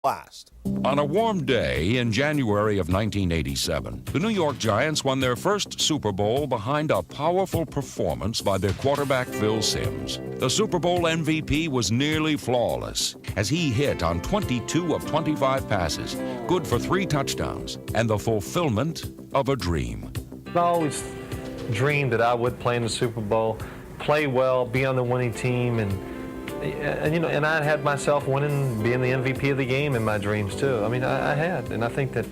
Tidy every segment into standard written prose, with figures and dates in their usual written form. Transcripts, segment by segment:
last. On a warm day in January of 1987, the New York Giants won their first Super Bowl behind a powerful performance by their quarterback Phil Simms. The Super Bowl MVP was nearly flawless as he hit on 22 of 25 passes, good for 3 touchdowns, and the fulfillment of a dream. I always dreamed that I would play in the Super Bowl, play well, be on the winning team, and I had myself winning, being the MVP of the game in my dreams too. I mean, I had, and I think that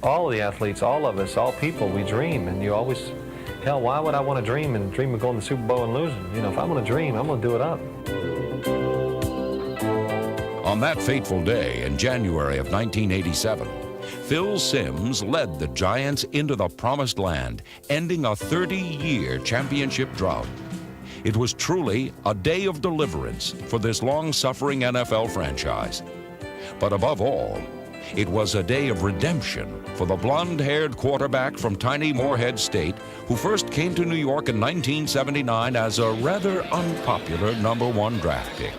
all of the athletes, all of us, all people, we dream, and you always, hell, why would I want to dream of going to the Super Bowl and losing? You know, if I'm going to dream, I'm going to do it up. On that fateful day in January of 1987, Phil Simms led the Giants into the promised land, ending a 30-year championship drought. It was truly a day of deliverance for this long-suffering NFL franchise. But above all, it was a day of redemption for the blonde-haired quarterback from tiny Morehead State who first came to New York in 1979 as a rather unpopular #1 draft pick.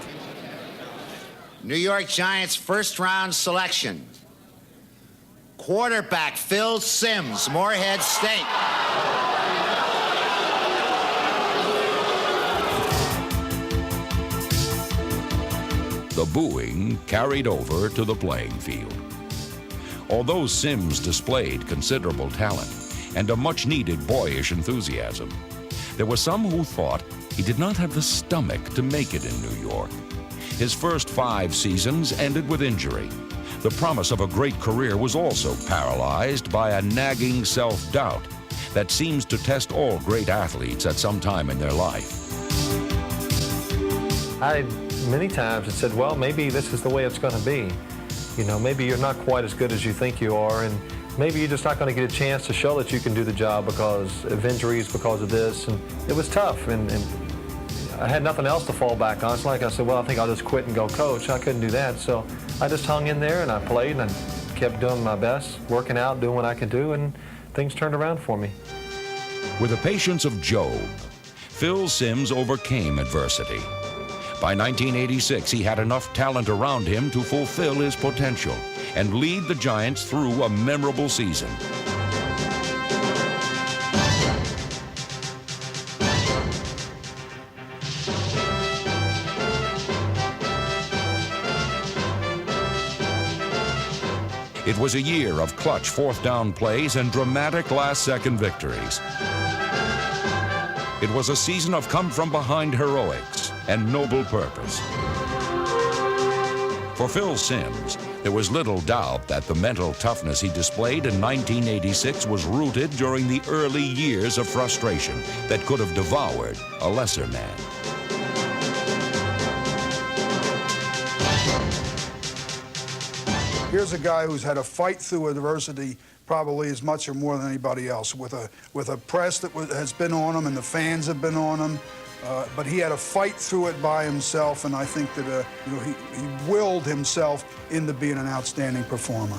New York Giants first-round selection. Quarterback Phil Simms, Morehead State. The booing carried over to the playing field. Although Simms displayed considerable talent and a much-needed boyish enthusiasm, there were some who thought he did not have the stomach to make it in New York. His first 5 seasons ended with injury. The promise of a great career was also paralyzed by a nagging self-doubt that seems to test all great athletes at some time in their life. Many times had said, well, maybe this is the way it's going to be. You know, maybe you're not quite as good as you think you are, and maybe you're just not going to get a chance to show that you can do the job because of injuries, because of this. And it was tough, and I had nothing else to fall back on. It's like I said, well, I think I'll just quit and go coach. I couldn't do that, so I just hung in there, and I played, and I kept doing my best, working out, doing what I could do, and things turned around for me. With the patience of Job, Phil Simms overcame adversity. By 1986, he had enough talent around him to fulfill his potential and lead the Giants through a memorable season. It was a year of clutch 4th-down plays and dramatic last-second victories. It was a season of come-from-behind heroics and noble purpose. For Phil Simms, there was little doubt that the mental toughness he displayed in 1986 was rooted during the early years of frustration that could have devoured a lesser man. Here's a guy who's had to fight through adversity probably as much or more than anybody else, with a press that has been on him and the fans have been on him. But he had to fight through it by himself, and I think that he willed himself into being an outstanding performer.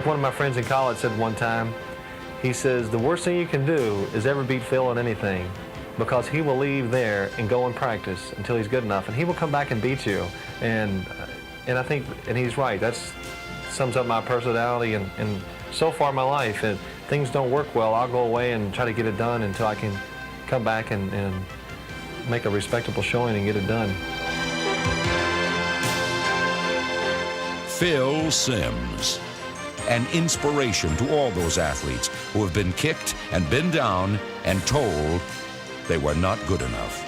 One of my friends in college said one time, he says, the worst thing you can do is ever beat Phil in anything, because he will leave there and go and practice until he's good enough, and he will come back and beat you. And I think, and he's right, that's sums up my personality, and so far in my life, if things don't work well, I'll go away and try to get it done until I can come back and make a respectable showing and get it done. Phil Simms, an inspiration to all those athletes who have been kicked and been down and told they were not good enough.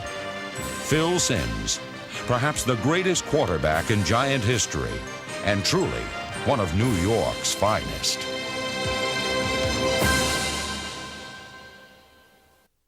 Phil Simms, perhaps the greatest quarterback in Giant history, and truly one of New York's finest.